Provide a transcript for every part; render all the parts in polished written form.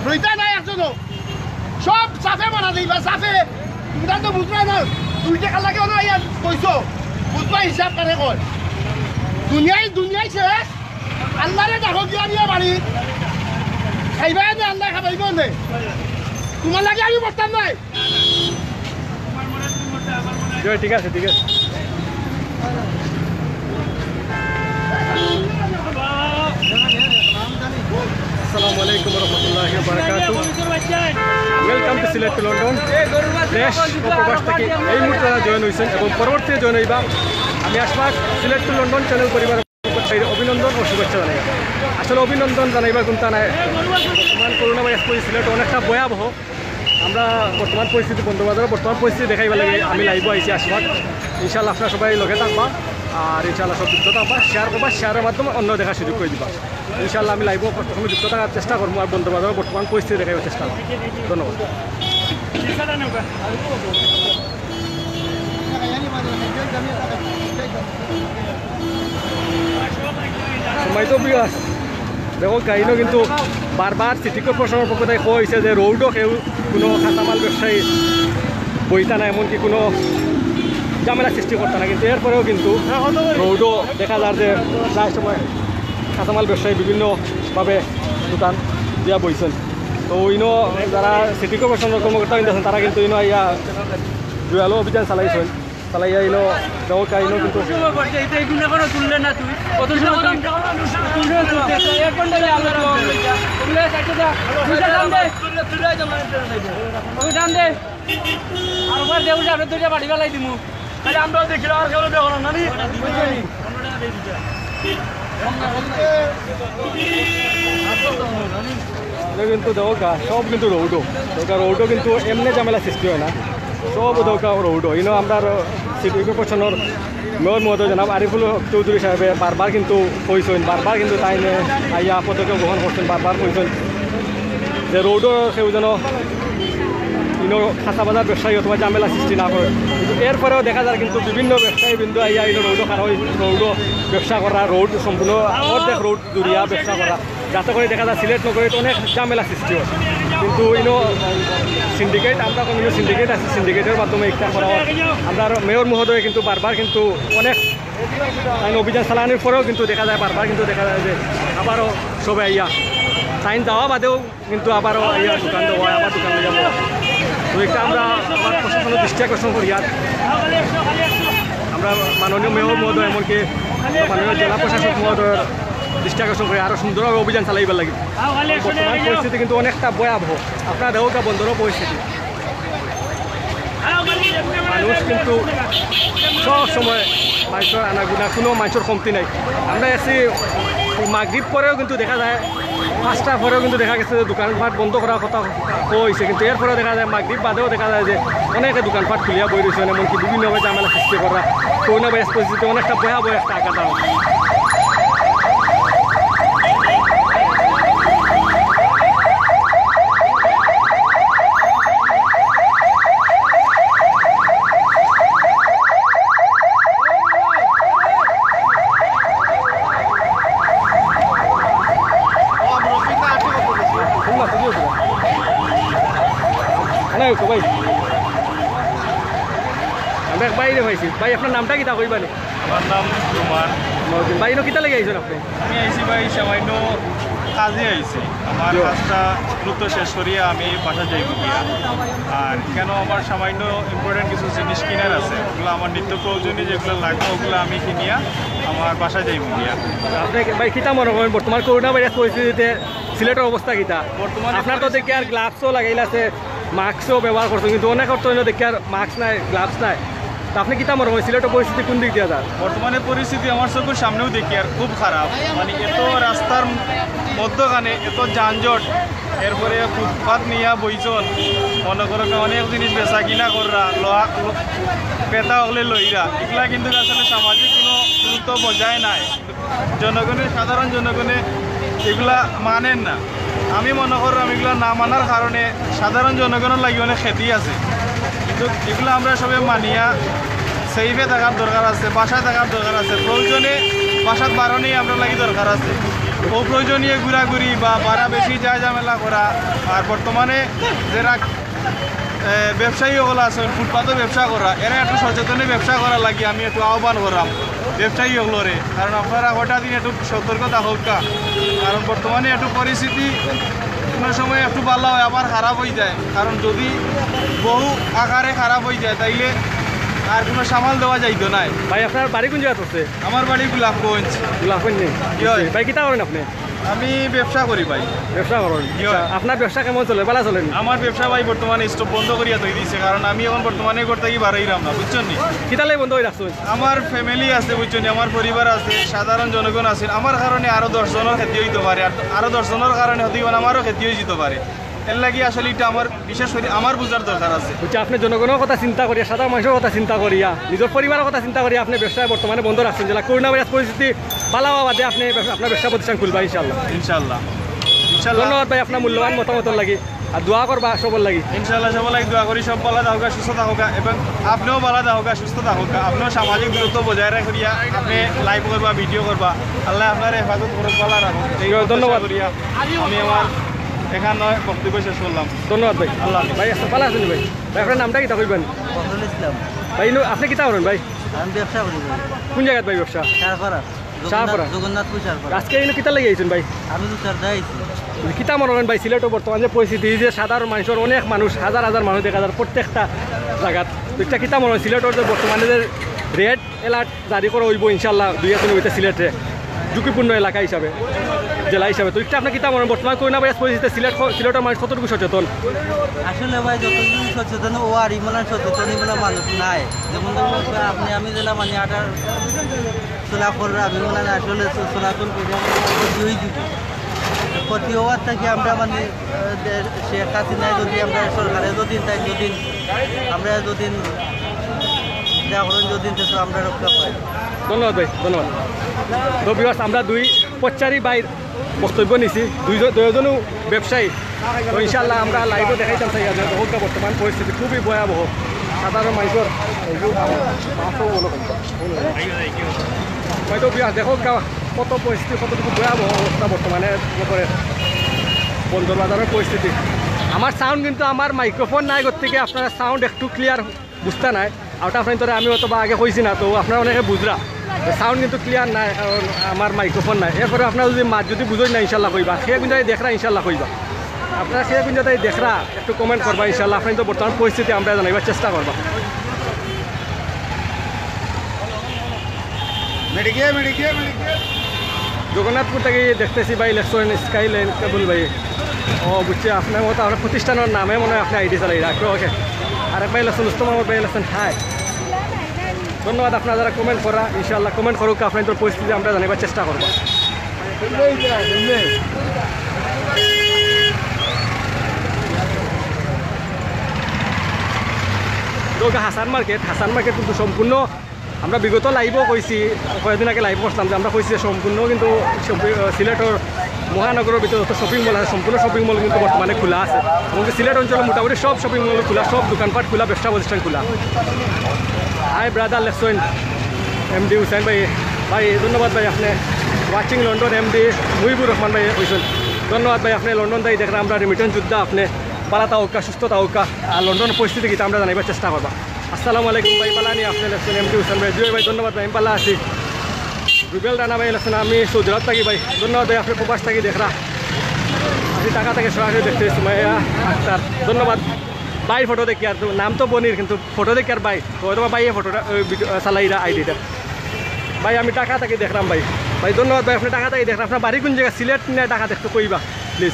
রইতা নাই একজনও সব সাফে মানা দিবা সাফে তোমরা তো বুঝবা না 2 টাকা লাগে না ইয়া কইছো বুঝবা হিসাব করে কই দুনিয়ায় শেষ আল্লাহরে দেখো দিয়া বাড়ি খাইবা না আল্লাহ খাবাইব না তোমার লাগে আমি বলতাম নাই ঠিক আছে আসসালামু আলাইকুম রহমতুল্লাহি ওয়া বারাকাতুহু welcome to Sylhet to London দেশ ও প্রবাস থেকে এই মুহূর্তে জয়েন হয়েছেন এবং পরবর্তী জয়েন হইবা আমি Ashfaq Sylhet to London channel পরিবার অভিনন্দন ও শুভেচ্ছা জানাই আসলে অভিনন্দন জানাইবার কোনটা নাই বর্তমান করোনা ভাইরাস সিলেট অনেকটা ভয়াবহ আমরা বর্তমান পরিস্থিতি বন্ধুবান্ধব বর্তমান পরিস্থিতি দেখাইবার লাগে আমি লাইভ আইছি আশফাক ইনশাআল্লাহ আপনারা সবাই লগে থাকবা আর ইনশাআল্লাহ সব যুক্ত থাকবা শেয়ার করবা শেয়ারের মাধ্যমে অন্য দেখার সুযোগ করে দিবা ইনশাআল্লাহ আমি লাইভও প্রথমে যুক্ত থাকার চেষ্টা করবো আর বন্ধুবান্ধব বর্তমান পরিস্থিতি দেখাইবার চেষ্টা করবো ধন্যবাদ সময় তো বিয়াস দেখো কাহিনী কিন্তু বারবার সিটি কর্পোরেশনের পক্ষ থেকে কোয়া হয়েছে যে রোডও কেউ কোনো কাঁচামাল ব্যবসায়ী বইতা না এমনকি কোনো ঝামেলা সৃষ্টি করতে না কিন্তু এরপরেও কিন্তু রোডও দেখা যায় যে প্রায় সময় কাঁচামাল ব্যবসায়ী বিভিন্নভাবে দোকান দিয়া বইছেন তো ইনো যারা সিটি কর্পোরেশনের কর্মকর্তা আছেন তারা কিন্তু ইনো ইয়া জুয়ালো অভিযান চালাইছেন চালাইয়া ইনো দেহ কাহিনীও কিন্তু আমরাও দেখি আর কেউ দেখো না কিন্তু দৌকা সব কিন্তু রৌডো কিন্তু এমনি ঝামেলা সৃষ্টি হয় না সব দৌকা রৌডো ইনো আমরা সিটি কর্পোরেশনের মেয়র মহোদয় জনাব আরিফুল চৌধুরী সাহেবে বারবার কিন্তু কইছেন বারবার কিন্তু তাই আইয়া পদক্ষেপ গ্রহণ করছেন বারবার কইছেন যে রৌডো সেও যেন ইনো খাঁচা বাজার ব্যবসায়ী অথবা ঝামেলা সৃষ্টি না করে কিন্তু এরপরেও দেখা যায় কিন্তু বিভিন্ন ব্যবসায়ী বিন্দু আইয়া ইনো রৌডো খারাপ রৌডো ব্যবসা করা রোড সম্পূর্ণ অর্ধেক রোড জুড়িয়া ব্যবসা করা যাতে করে দেখা যায় সিলেট নগরীত অনেক ঝামেলা সৃষ্টি হয় কিন্তু ইনো সিন্ডিকেট আমরা কোনো সিন্ডিকেট আছে সিন্ডিকেটের মাধ্যমে ইফতার করা হয় আমরা মেয়র মহোদয় কিন্তু বারবার কিন্তু অনেক আইন অভিযান চালানোর পরেও কিন্তু দেখা যায় বারবার কিন্তু দেখা যায় যে আবারও সবে আইয়া সাইন যাওয়া বাদেও কিন্তু আবারও আইয়া দোকান দেওয়া আবার দোকান যাব তো এটা আমরা আবার প্রশাসনের দৃষ্টি আকর্ষণ করি আর আমরা মাননীয় মেয়র মহোদয় এমনকি মাননীয় জেলা প্রশাসক মহোদয়ের দৃষ্টি আকর্ষণ করে আরও সুন্দরভাবে অভিযান চালাইবার লাগে বর্তমান পরিস্থিতি কিন্তু অনেকটা ভয়াবহ আপনারা দেহটা বন্ধরও পরিস্থিতি মানুষ কিন্তু সব সময় মানুষের আনাগুনা কোনো মানুষের কমতি নাই আমরা এসে মাগরিব পরেও কিন্তু দেখা যায় 5টা পরেও কিন্তু দেখা গেছে যে দোকানপাট বন্ধ করার কথা হয়েছে কিন্তু এরপরে দেখা যায় মাগরিব বাদেও দেখা যায় যে অনেকে দোকানপাট খুলিয়া বই রয়েছে এমনকি বিভিন্নভাবে ঝামেলা সৃষ্টি করা করোনা ভাইরাস পরিস্থিতি অনেকটা ভয়াবহ একটা আঘাত ভাই আমরা বাইরে পাইছি ভাই আপনার নামটা কিতা কইবানি আমার নাম কুমার ভাই ইনো কিতা লেগে আইছেন আপনি আমি আইছি ভাই সামান্য কাজে আইছি আমার কাজটা দ্রুত শেষ করিয়া আমি বাসা যাইব গিয়া আর কেন আমার সামান্য ইম্পর্টেন্ট কিছু জিনিস কিনার আছে ওগুলো আমার নিত্য প্রয়োজনীয় যেগুলো লাগবে ওগুলো আমি কিনিয়া আমার বাসা যাইব গিয়া আপনি ভাই কিতা মনে করেন বর্তমান করোনা ভাইরাস পরিস্থিতিতে সিলেটের অবস্থা কিতা বর্তমানে আপনার তো দেখি আর গ্লাভসও লাগাইল আছে মাস্কও ব্যবহার করছেন কিন্তু অনেক অর্থ দেখি আর মাস্ক নাই গ্লাভস নাই তো আপনি কিতা মনে করেন সিলেটের পরিস্থিতি কোন দিক দিয়ে যান বর্তমানে পরিস্থিতি আমার চোখের সামনেও দেখি আর খুব খারাপ মানে এত রাস্তার মধ্যখানে এত যানজট এরপরে ফুটপাত নিয়ে বইজন মনে করো অনেক জিনিস বেচা কিনা করা লোহা পেতা হলে লইরা এগুলা কিন্তু আসলে সামাজিক কোনো গুরুত্ব বজায় নাই জনগণের সাধারণ জনগণে এগুলা মানেন না আমি মনে করো এগুলো না মানার কারণে সাধারণ জনগণের লাগে অনেক ক্ষতি আছে কিন্তু এগুলো আমরা সবাই মানিয়া সেইভে থাকার দরকার আছে বাসায় থাকার দরকার আছে প্রয়োজনে বাসাত বাড়ানোই আমরা লাগি দরকার আছে অপ্রয়োজনীয় ঘোরাঘুরি বা ভাড়া বেশি যায় ঝামেলা করা আর বর্তমানে যারা ব্যবসায়ী ওগুলো আছেন ফুটপাতে ব্যবসা করা এরা একটু সচেতনে ব্যবসা করা লাগে আমি একটু আহ্বান করলাম ব্যবসায়ী ওগুলোরে কারণ আপনারা গোটা দিন একটু সতর্কতা হোক কারণ বর্তমানে একটু পরিস্থিতি কোনো সময় একটু ভালো হয় আবার খারাপ হয়ে যায় কারণ যদি বহু আকারে খারাপ হয়ে যায় তাইলে আর কোনো সামাল দেওয়া যাইতো না। ভাই আপনার বাড়ি কোন জায়গা আছে? আমার বাড়ি গোলাপগঞ্জ। গোলাপগঞ্জ ভাই কিতা করেন আপনি? আমি ব্যবসা করি ভাই। ব্যবসা করেন? আপনার ব্যবসা কেমন চলে? ভালো চলে? আমার ব্যবসা ভাই বর্তমানে স্টপ বন্ধ করিয়া তৈরি দিচ্ছে কারণ আমি এখন বর্তমানে করতে গিয়ে বাড়াইলাম না বুঝছেন নি। কিতালে বন্ধ হয়ে রাখছেন? আমার ফ্যামিলি আছে বুঝছেন, আমার পরিবার আছে, সাধারণ জনগণ আছে, আমার কারণে আরো 10 জনের ক্ষতি হইতে পারে আর আরো 10 জনের কারণে হতে আমারও ক্ষতি হয়ে যেতে পারে। এর লাগি আসলে এটা আমার বিশেষ করে আমার বুঝার দরকার আছে। আপনি জনগণের কথা চিন্তা করিয়া সাধারণ মানুষের কথা চিন্তা করিয়া নিজের পরিবারের কথা চিন্তা করিয়া আপনি ব্যবসায় বর্তমানে বন্ধ রাখছেন যেটা করোনা ভাইরাস পরিস্থিতি ভালো হওয়া বাদে আপনি আপনার ব্যবসা প্রতিষ্ঠান খুলবা ইনশাল্লাহ। ইনশাল্লাহ ধন্যবাদ ভাই আপনার মূল্যবান মতামত লাগি আর দোয়া করবা সবর লাগি। ইনশাল্লাহ সব লাগি দোয়া করি সব ভালো থাকুক সুস্থ থাকুক এবং আপনিও ভালো থাকুক সুস্থ থাকুক আপনিও সামাজিক দূরত্ব বজায় রাখিয়া আপনি লাইভ করবা ভিডিও করবা আল্লাহ আপনার হেফাজত করুক ভালো রাখুক। ধন্যবাদ করিয়া আমি আমার এখানে বক্তব্য শেষ করলাম। ধন্যবাদ ভাই। আল্লাহ ভাই ভালো আছেন ভাই? ভাই আপনার নামটা কিতা কইবেন? ইসলাম ভাই আপনি কিতা করেন ভাই? আমি ব্যবসা করি ভাই। কোন জায়গায় ভাই ব্যবসা? শাহপাড়া জগন্নাথপুর শাহপাড়া। আজকে এনে কিতা লাগি আইছেন ভাই? আমি তো স্যার যাইছি। কিতা মনে করেন ভাই সিলেটের বর্তমান যে পরিস্থিতি যে সাধারণ মানুষের অনেক মানুষ হাজার হাজার মানুষ দেখা যায় প্রত্যেকটা জায়গাত এটা কিতা মনে হয় সিলেটের যে বর্তমানে যে রেড অ্যালার্ট জারি করা হইব ইনশাল্লাহ 2 হইতে সিলেটে ঝুঁকিপূর্ণ এলাকা হিসাবে জেলা হিসাবে তো এটা আপনার কিতা মনে বর্তমানে করোনা ভাইরাস পরিস্থিতিতে সিলেটের মানুষ কতটুকু সচেতন? আসলে ভাই যতটুকু সচেতন ও আর ইমান সচেতন মানুষ নাই যেমন আপনি আমি জেলা মানে আটার চলাফল আমি মানে আসলে চলাচল করে ক্ষতি দিব ক্ষতি হওয়ার থেকে আমরা মানে শেখ হাসিনায় যদি আমরা সরকারে যদি তাই যদি আমরা যদি যদি আমরা রক্ষা পাই। ধন্যবাদ ভাই ধন্যবাদ। তো বিবাস আমরা দুই পচারি বাইর বক্তব্য নিছি দুইজনও ব্যবসায়ী তো ইনশাল্লাহ আমরা লাইভও দেখাইতাম চাই বহুটা বর্তমান পরিস্থিতি খুবই ভয়াবহ সাধারণ মানুষের হয়তো বিবাস দেখো কত পরিস্থিতি কতটুকু ভয়াবহ অবস্থা বর্তমানে বন্দর বাজারের পরিস্থিতি। আমার সাউন্ড কিন্তু আমার মাইক্রোফোন নাই থেকে আপনারা সাউন্ড একটু ক্লিয়ার বুঝতে নাই আর ওটা আপনার আমি অত বা আগে কইছি না তো আপনারা অনেকে বুঝরা সাউন্ড কিন্তু ক্লিয়ার নাই কারণ আমার মাইক্রোফোন নাই এরপরে আপনারা যদি মাছ যদি বুঝোই না ইনশাল্লাহ কইবা সে কিন্তু দেখরা ইনশাল্লাহ কইবা আপনারা সে কিন্তু দেখরা একটু কমেন্ট করবা ইনশাল্লাহ আপনি তো বর্তমান পরিস্থিতি আমরা জানাইবার চেষ্টা করবা। জগন্নাথপুর থেকে দেখতেছি ভাই ইলেকশন স্কাই লাইন কেবল ভাই ও বুঝছি আপনার মতো আপনার প্রতিষ্ঠানের নামে মনে হয় আপনি আইডি চালাই রাখো ওকে আরেক ভাই ইলেকশন উস্তম আমার ভাই ইলেকশন হাই ধন্যবাদ আপনারা যারা কমেন্ট করা ইনশাল্লাহ কমেন্ট করুক আপনাদের পরিস্থিতি আমরা জানাবার চেষ্টা করবো। হাসান মার্কেট কিন্তু সম্পূর্ণ আমরা বিগত লাইভও কইছি কয়েকদিন আগে লাইভ করছিলাম যে আমরা কইছি সম্পূর্ণ কিন্তু সিলেটের মহানগরের ভিতরে যত শপিং মল আছে সম্পূর্ণ শপিং মল কিন্তু বর্তমানে খোলা আছে এবং সিলেট অঞ্চলে মোটামুটি সব শপিং মল খোলা সব দোকানপাট খোলা ব্যবসা প্রতিষ্ঠান খোলা। হাই ব্রাদার লেখছেন এমডি হুসাইন ভাই ভাই ধন্যবাদ ভাই আপনি watching London MD Muhibur Rahman ভাই হয়েছেন ধন্যবাদ ভাই আপনি লন্ডন তাই দেখলাম আমরা রিমিটেন্স যোদ্ধা আপনি পালা তাওকা সুস্থ তাওকা আর লন্ডনের পরিস্থিতি কিন্তু আমরা জানাইবার চেষ্টা করবা। আসসালামু আলাইকুম ভাই পালানি আপনি লেখছেন এমডি হুসাইন ভাই জুয়েল ভাই ধন্যবাদ ভাই আমি পালা আছি রুবেল রানা ভাই লেখছেন আমি সৌজরাত থাকি ভাই ধন্যবাদ ভাই আপনি প্রবাস থাকি দেখরা আমি টাকা থেকে সরাসরি দেখতে সুমাইয়া আক্তার ধন্যবাদ ভাই ফটো দেখি আর নাম তো বনির কিন্তু ফটো দেখি আর ভাই হয়তো ভাই ফটোটা চালাইরা আইডিটা ভাই আমি টাকা থেকে দেখলাম ভাই ভাই ধন্যবাদ ভাই আপনি টাকা থেকে দেখলাম আপনার বাড়ি কোন জায়গা সিলেট না টাকা দেখতে কইবা প্লিজ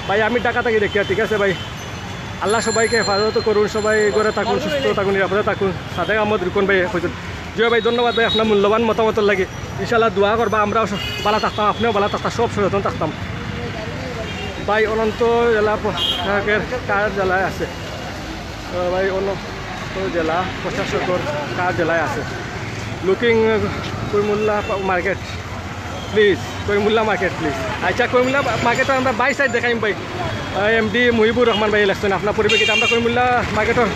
ভাই আমি টাকা থেকে দেখি আর ঠিক আছে ভাই আল্লাহ সবাইকে হেফাজত করুন সবাই ঘরে থাকুন সুস্থ থাকুন নিরাপদে থাকুন সাদেক আহমদ রুকন ভাই হয়েছেন জয় ভাই ধন্যবাদ ভাই আপনার মূল্যবান মতামত লাগে ইনশাল্লাহ দোয়া করবা আমরাও ভালো থাকতাম আপনিও ভালো থাকতাম সব সচেতন থাকতাম ভাই অনন্ত জেলা প্রশাসকের কার্যালয় আছে ভাই অনন্ত জেলা প্রশাসকের কার্যালয় আছে looking Kaimulla market please Kaimulla market please আচ্ছা কৈমুল্লা মার্কেটে আমরা বাই সাইড দেখাইম ভাই এমডি মুহিবুর রহমান ভাই লাগছেন আপনার পরিপ্রেক্ষিতে আমরা কৈমুল্লা মার্কেটের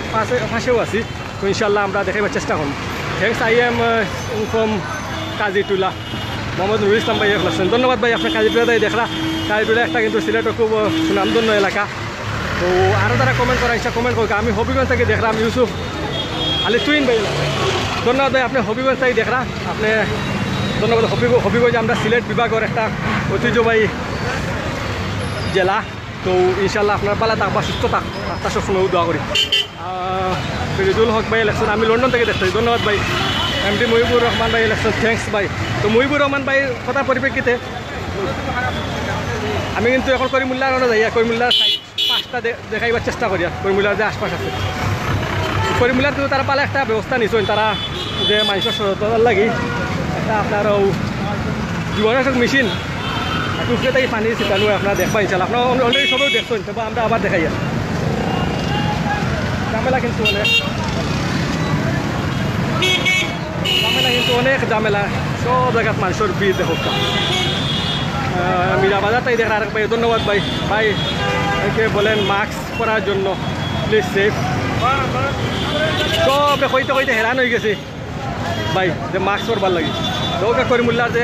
পাশেও আছি তো ইনশাল্লাহ আমরা দেখাইবার চেষ্টা করব। Thanks I am from Kazitula Mohammad Nurul Islam ভাই আসছেন, ধন্যবাদ ভাই। আপনার কাজীপুরা তাই দেখরা, কাজীপুরা একটা কিন্তু সিলেটের খুব সুনামধন্য এলাকা। তো আরও তারা কমেন্ট করা ইচ্ছা কমেন্ট করবে। আমি হবিগঞ্জ থেকে দেখলাম ইউসুফ আলী তুইন ভাই, ধন্যবাদ ভাই। আপনি হবিগঞ্জ থেকে দেখরা, আপনি ধন্যবাদ। হবিগঞ্জ আমরা সিলেট বিভাগের একটা ঐতিহ্যবাহী জেলা। তো ইনশাল্লাহ আপনার পালা থাকবা, সুস্থ থাক, আপনার সবসময় দোয়া করি। ফিরোজুল হক ভাই ইলেকশন, আমি লন্ডন থেকে দেখতেছি, ধন্যবাদ ভাই। এমডি মহিবুর রহমান ভাই ইলেকশন, থ্যাংকস ভাই। তো মহিবুর রহমান ভাই কথার পরিপ্রেক্ষিতে আমি কিন্তু এখন করিমুল্লার যাই, করিমুল্লার 5টা দেখাইবার চেষ্টা করি। করিমুল্লার যে আশপাশ আছে করিমুল্লার কিন্তু তারা পালে একটা ব্যবস্থা নিছেন, তারা যে মানুষের সচেতনতার লাগি একটা আপনার জীবনাশক মেশিন টুকরে থেকে পানি ছিটানো আপনারা দেখবা ইনশাল্লাহ। আপনারা অলরেডি সবাই দেখছেন, তবে আমরা আবার দেখাই আর ঝামেলা কিন্তু অনেক ঝামেলা, সব জায়গাত মানুষের ভিড় দেখো। মীরা বাজার তাই দেখা আরেক ভাই, ধন্যবাদ ভাই। ভাই একে বলেন মাস্ক পরার জন্য, প্লিজ সেফ। সব কইতে কইতে হেরান হয়ে গেছে ভাই যে মাস্ক পরবার লাগে। দৌকা করিমুল্লার যে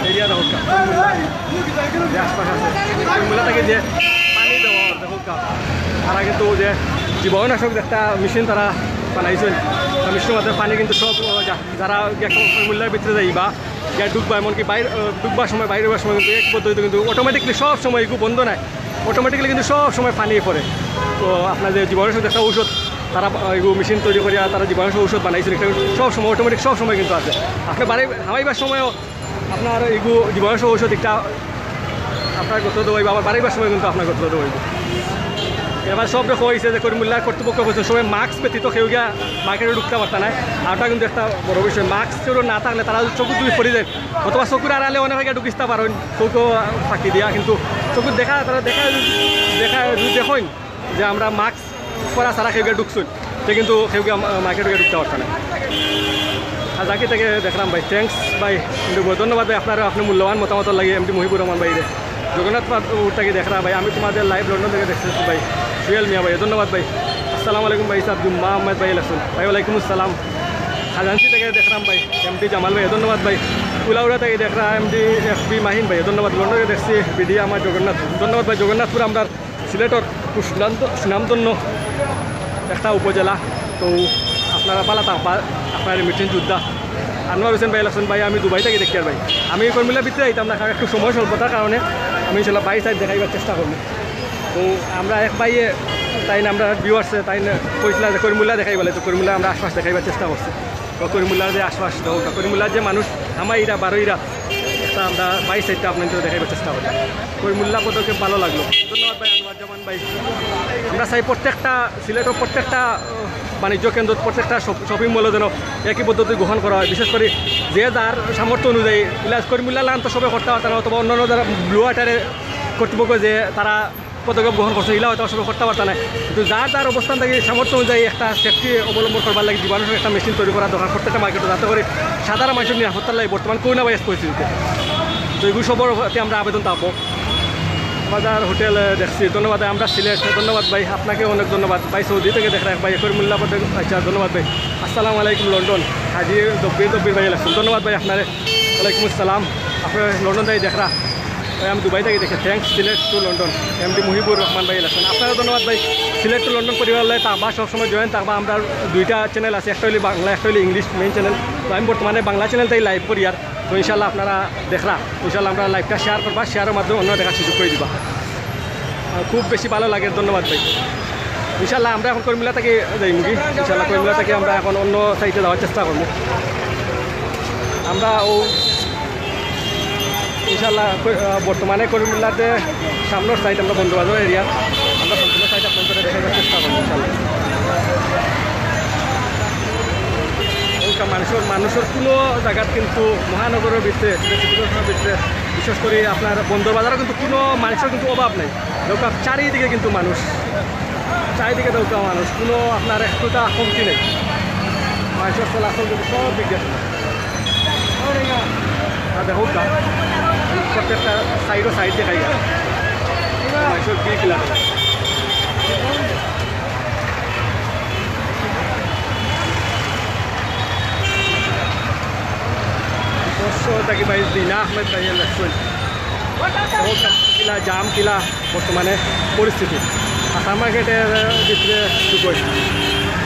এরিয়া দেখোকা, যে আশপাশ আছে করিমুল্লা থেকে যে পানি দেওয়া দেখোকা, তারা কিন্তু যে জীবাণুনাশক একটা মেশিন তারা বানাইছেন। মেশিনের মাধ্যমে পানি কিন্তু সব যারা করিমুল্লার ভিতরে যাই বা ডুববা, এমনকি বাইরে ডুববার সময় বাইরে হওয়ার সময় কিন্তু এক পদ্ধতি কিন্তু অটোমেটিকলি সব সময় এগুলো বন্ধ নাই, অটোমেটিকলি কিন্তু সব সময় পানি পড়ে। তো আপনার যে জীবাণুনাশক একটা ঔষধ তারা এগুলো মেশিন তৈরি করিয়া তারা জীবাণুনাশক ঔষধ বানাইছেন, এটা সব সময় অটোমেটিক সব সময় কিন্তু আছে। আপনি বাড়ি হামাইবার সময়ও আপনার এগুলো জীবাণুনাশক ঔষধ একটা আপনার গত দেওয়াইব, আবার বাড়িবার সময় কিন্তু আপনার গত দেওয়াইব। এবার সব দেখা হয়েছে যে করিমুল্লার কর্তৃপক্ষ করছে সবাই মাস্ক ব্যতীত কেউ গিয়া মার্কেটে ঢুকতে পারত না। আরটা কিন্তু একটা বড় বিষয়, মাস্ক না থাকলে তারা চকুর দুই পড়ে যায়, অথবা চকুর আড়ালে অনেক জায়গায় ঢুকিতে পারেন, চৌকেও ফাঁকি দিয়া। কিন্তু চকুর দেখা তারা দেখা যদি দেখেন যে আমরা মাস্ক পরা ছাড়া কেউ গিয়ে ঢুকছেন, সে কিন্তু কেউ গিয়া মার্কেটে ঢুকতে পারত না। আর যাকে থেকে দেখলাম ভাই, থ্যাংকস ভাই, কিন্তু ধন্যবাদ ভাই আপনার আপনি মূল্যবান মতামত লাগে। এমডি মহিবুর রহমান ভাই রে, জগন্নাথ থেকে দেখরা ভাই, আমি তোমাদের লাইভ লন্ডন থেকে দেখতেছি ভাই। সুয়েল মিয়া ভাই, ধন্যবাদ ভাই। আসসালামু আলাইকুম ভাই সাহেব, জুম্মা আহমেদ ভাই ইলেকশন ভাই, ওয়ালাইকুম আসসালাম। খাজানসি থেকে দেখলাম ভাই, এমডি জামাল ভাই, ধন্যবাদ ভাই। কুলাউড়া থেকে দেখরা এমডি FB মাহিন ভাই, ধন্যবাদ। লন্ডনে দেখছি বিডি আমার জগন্নাথ, ধন্যবাদ ভাই। জগন্নাথপুর আমরা সিলেটর খুব সুনামধন্য একটা উপজেলা। তো আপনারা পালা থাকবা, আপনার মিটিং যোদ্ধা আনোয়ার হোসেন ভাই ইলেকশন ভাই, আমি দুবাই থেকে দেখি আর ভাই। আমি কর্মিল্লার ভিতরে আইতাম না, কারণ একটু সময় স্বল্পতার কারণে আমি ইনশাল্লাহ বাই সাইড দেখাইবার চেষ্টা করবো। তো আমরা এক ভাইয়ে তাই না আমরা ভিউয়ার্সে তাই না কইছিল যে করিমুল্লা দেখাই বলে, তো করিমুল্লা আমরা আশপাশ দেখাইবার চেষ্টা করছি। তো করিমুল্লার যে আশপাশ করিমুল্লার যে মানুষ আমাইরা বারোইরা একটা আমরা বাই সাইডটা আপনাদের দেখাইবার চেষ্টা করি। করিমুল্লা পদক্ষেপ ভালো লাগলো, ধন্যবাদ ভাই। আনোয়ার জামান ভাই, আমরা চাই প্রত্যেকটা সিলেটের প্রত্যেকটা বাণিজ্য কেন্দ্র, প্রত্যেকটা শপিং মলে যেন একই পদ্ধতি গ্রহণ করা হয়। বিশেষ করে যে যার সামর্থ্য অনুযায়ী ইলাজ করিমুল্লা লান তো সবে করতে পারতাম না, অথবা অন্যান্য যারা ব্লু ওয়াটারে কর্তৃপক্ষ যে তারা পদক্ষেপ গ্রহণ করছে এগুলা হয়তো সবাই করতে পারত না। কিন্তু যার অবস্থান থেকে সামর্থ্য অনুযায়ী একটা সেফটি অবলম্বন করবার লাগে জীবাণুর একটা মেশিন তৈরি করা দরকার প্রত্যেকটা মার্কেটে, যাতে করে সাধারণ মানুষের নিরাপত্তার লাগে বর্তমান করোনা ভাইরাস পরিস্থিতিতে। তো এগুলো সবর আমরা আবেদন থাকবো। বাজার হোটেল দেখছি, ধন্যবাদ। আমরা সিলেট, ধন্যবাদ ভাই, আপনাকে অনেক ধন্যবাদ ভাই। সৌদি থেকে দেখা ভাই, করিমুল্লা পদে, আচ্ছা ধন্যবাদ ভাই। আসসালামু আলাইকুম লন্ডন, হাজি দব্বির ভাই লাগছেন, ধন্যবাদ ভাই আপনার, ওয়ালাইকুম আসসালাম। আপনার লন্ডন থেকে দেখা ভাই, আমি দুবাই থেকে দেখে, thanks. Sylhet to London MD Mohibur Rahman ভাই লাগছেন, আপনারও ধন্যবাদ ভাই। সিলেট টু লন্ডন পরিবার থাকবা, সবসময় জয়েন থাকবা। আমরা দুইটা চ্যানেল আছে, একটা হলে বাংলা, একটা হলে ইংলিশ মেইন চ্যানেল। তো আমি বর্তমানে বাংলা চ্যানেলটাই লাইভ করি আর। তো ইনশাল্লাহ আপনারা দেখরা, ইনশাল্লাহ আমরা লাইভটা শেয়ার করবা, শেয়ারের মাধ্যমে অন্য দেখার সুযোগ করে দিবা, খুব বেশি ভালো লাগে, ধন্যবাদ ভাই। ইনশাল্লাহ আমরা এখন করিমুল্লা থেকে যাই মুগি, ইনশাল্লাহ করিমুল্লা থেকে আমরা এখন অন্য সাইডে যাওয়ার চেষ্টা করবো। আমরা ইনশাল্লাহ বর্তমানে করিমুল্লাতে সামনের সাইড আমরা বন্ধুবাজার এরিয়া, আমরা সম্পূর্ণ সাইড আপনাদের দেখাবার চেষ্টা করবো ইনশাল্লাহ। মানুষের কোনো জায়গাত কিন্তু মহানগরের ভিতরে ভিতরে বিশেষ করে আপনার বন্দর বাজারও কিন্তু কোনো মানুষের কিন্তু অভাব নেই। দৌকা চারিদিকে কিন্তু মানুষ, চারিদিকে দৌকা মানুষ, কোনো আপনার একটুটা কমতি নেই। মানুষের চলাচল কিন্তু সব দিকে দেখো, প্রত্যেকটা সাইড দেখাই মানুষের কি কিলা থাকি ভাই দিনা আহমেদ ভাই লেখছেন কিলা জাম কিলা বর্তমানে পরিস্থিতি হাসান মার্কেটের ভিতরে ঢুকেন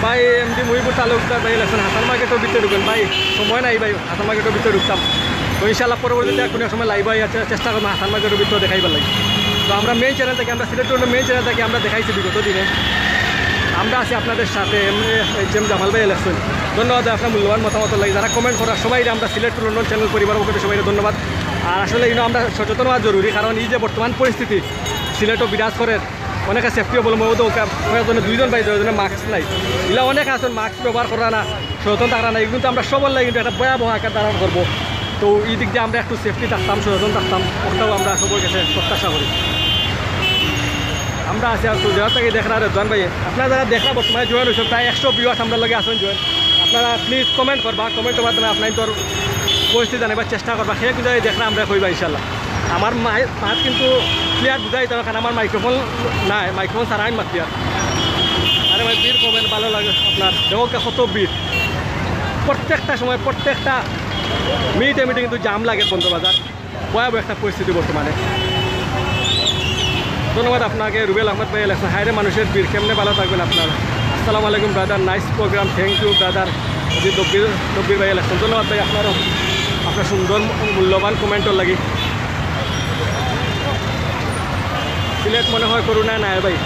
ভাই এমডি মহিবুর তালুকদার ভাই লেখছেন হাসান মার্কেটের ভিতরে ঢুকেন ভাই সময় নাই ভাই হাসান মার্কেটের ভিতরে ঢুকতাম তো ইনশাআল্লাহ পরবর্তীতে কোনো সময় লাইভ চেষ্টা করবো হাসান মার্কেটের ভিতরে দেখাইবার লাগে তো আমরা মেইন চ্যানেল থেকে আমরা সিলেট রোডের মেইন চ্যানেল থেকে আমরা দেখাইছি বিগত দিনে আমরা আছি আপনাদের সাথে এইচএম জামাল ভাই লেখছেন ধন্যবাদ আপনার মূল্যবান মতামত লাগে যারা কমেন্ট করার সবাই আমরা সিলেট লন্ডন চ্যানেল পরিবার পক্ষে সবাই ধন্যবাদ আর আসলে আমরা সচেতন হওয়া জরুরি কারণ এই যে বর্তমান পরিস্থিতি সিলেটও বিরাজ করে অনেকে সেফটি অবলম্বন দুইজন ভাই দুজনে মাস্ক নাই এগুলো অনেক আছেন মাস্ক ব্যবহার করা না সচেতন থাকা না কিন্তু আমরা সবার লাগে কিন্তু একটা ভয়াবহ আকার ধারণ করবো তো এই দিক দিয়ে আমরা একটু সেফটি থাকতাম সচেতন থাকতাম ওটাও আমরা সবার কাছে প্রত্যাশা করি আমরা আছি আর সুজার থেকে দেখরা রেজান ভাই আপনারা যারা দেখরা বর্তমানে জয়েন হয়েছে প্রায় 100 ভিউয়ার্স আমরা লগে আসেন জয়েন আপনারা প্লিজ কমেন্ট করবা কমেন্টের মাধ্যমে আপনার তোর পরিস্থিতি জানাবার চেষ্টা করবা সেই বুঝাই দেখরা আমরা কইবা ইনশাল্লাহ আমার মাত কিন্তু ক্লিয়ার বুঝাই দেওয়া কারণ আমার মাইক্রোফোন নাই মাইক্রোফোন ছাড়াই মাত ক্লিয়ার আরে ভাই বীর কমেন্ট ভালো লাগে আপনার দেখো কত বীর প্রত্যেকটা সময় প্রত্যেকটা মিনিটে মিনিটে কিন্তু জাম লাগে বন্ধবাজার ভয়াবহ একটা পরিস্থিতি বর্তমানে ধন্যবাদ আপনাকে রুবেল আহমেদ ভাই লেখছেন হায়রে মানুষের ভিড় কেমনে ভালো থাকবেন আপনারা আসসালামু আলাইকুম brother nice program thank you brother জি দব্বির ভাই লেখছেন ধন্যবাদ ভাই আপনার সুন্দর মূল্যবান কমেন্টর লাগি সিলেট মনে হয় করোনা নাই ভাই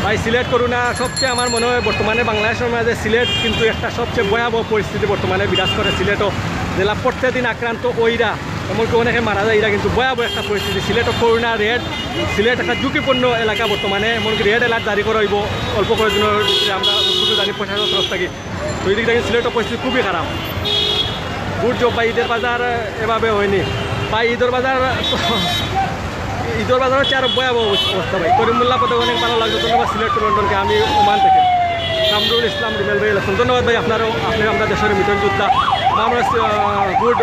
ভাই সিলেট করোনা সবচেয়ে আমার মনে হয় বর্তমানে বাংলাদেশের মাঝে সিলেট কিন্তু একটা সবচেয়ে ভয়াবহ পরিস্থিতি বর্তমানে বিরাজ করে সিলেটও জেলা প্রত্যেকদিন আক্রান্ত ওইরা এমনকি অনেকে মারা যায় এরা কিন্তু ভয়াবহ একটা পরিস্থিতি সিলেটও করোনা রেড সিলেট একটা ঝুঁকিপূর্ণ এলাকা বর্তমানে এমনকি রেড অ্যালার্ট জারি করা হইব অল্প কয়েকদিনের আমরা জানি প্রশাসন তরফ থাকি তো এই দিক থেকে সিলেটের পরিস্থিতি খুবই খারাপ গুড জব বা ঈদের বাজার এভাবে হয়নি বা ঈদের বাজার হচ্ছে আরও ভয়াবহ অবস্থা ভাই করিমুল্লাহ পথে অনেক ভালো লাগছে ধন্যবাদ সিলেট টু লন্ডনকে আমি ওমান থেকে কামরুল ইসলাম রিমেল ভাই লেখছেন ধন্যবাদ ভাই আপনারও আপনি আমরা দেশের মিটন যোদ্ধা আমরা good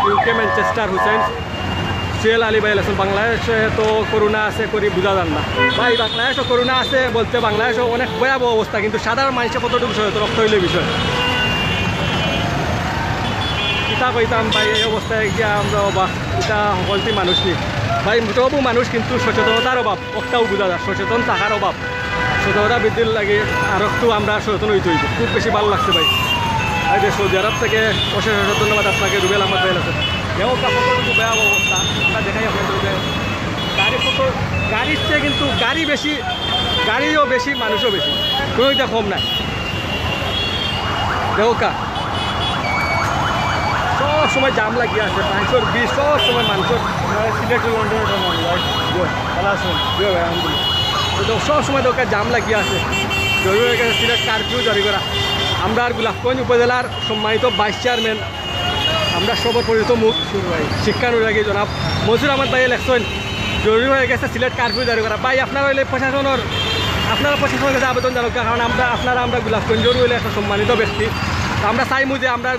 UK Manchester Hussain CL Ali ভাই লেখছেন বাংলাদেশে তো করোনা আছে করি বোঝা যান না ভাই বাংলাদেশও করোনা আছে বলতে বাংলাদেশও অনেক ভয়াবহ অবস্থা কিন্তু সাধারণ মানুষের কতটুকু রক্ত হইলে বিষয় ইটা কইতাম ভাই এই অবস্থায় গিয়া আমরা অবাক এটা সকলটি মানুষ নি ভাই তবু মানুষ কিন্তু সচেতনতার অভাব একটাও বোঝা যায় সচেতন থাকার অভাব সচেতনতা বৃদ্ধির লাগে আর একটু আমরা সচেতন হইতে হইব খুব বেশি ভালো লাগছে ভাই এই যে সৌদি আরব থেকে অশেষ ধন্যবাদ আপনাকে রুবেল আহমদ ভাই আছে এও কতটুকু ভয়াবহ অবস্থা আমরা দেখাই আপনাদের গাড়ির চেয়ে কিন্তু গাড়িও বেশি মানুষও বেশি কোনো এটা কম নাই দেখো সব সময় জাম লাগিয়ে আছে 520 সব সময় মানুষের সিলেট লন্ডনের আলহামদুলিল্লাহ সব সময় দরকার জাম লাগিয়ে আছে জরুরি হয়ে গেছে সিলেট কারফিউ জারি করা আমরা আর গোলাপগঞ্জ উপজেলার সম্মানিত ভাইস চেয়ারম্যান আমরা সর্বপরিচিত মুখ শিক্ষানুরাগী জনাব মনসুর আহমদ ভাই লেখছেন জরুরি হয়ে গেছে সিলেট কারফিউ জারি করা ভাই আপনারা হইলে প্রশাসনের কাছে আবেদন জানাক কারণ আমরা গোলাপগঞ্জের হইলে একটা সম্মানিত ব্যক্তি আমরা চাইমু যে আমরা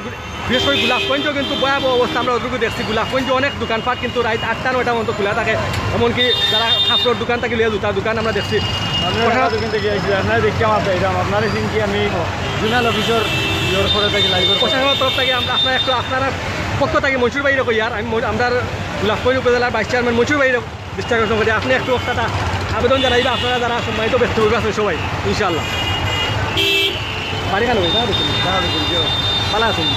বিশেষ করে গোলাপগঞ্জও কিন্তু ভয়াবহ অবস্থা আমরা ওটুকু দেখছি গোলাপগঞ্জে অনেক দোকানপাট কিন্তু রাত 8টা 9টা পর্যন্ত খোলা থাকে এমনকি যারা কাপড়ের দোকান থাকে লিয়া জুতার দোকান আমরা দেখছি দোকান থেকে আপনারা দেখি আমার আপনারা চিনছি আমি জোনাল অফিসের প্রশাসনের তরফ থেকে আমরা আপনারা পক্ষ থেকে মনসুর ভাইরে কই আর আমি আমরা গোলাপগঞ্জ উপজেলার ভাইস চেয়ারম্যান মনসুর ভাইরে দৃষ্টি আকর্ষণ করি আপনি একটু একটা আবেদন জানাইবা আপনারা যারা সম্মানিত ব্যক্তিবর্গ আছেন সবাই ইনশাআল্লাহ বাড়ি কেন ভালো আছেন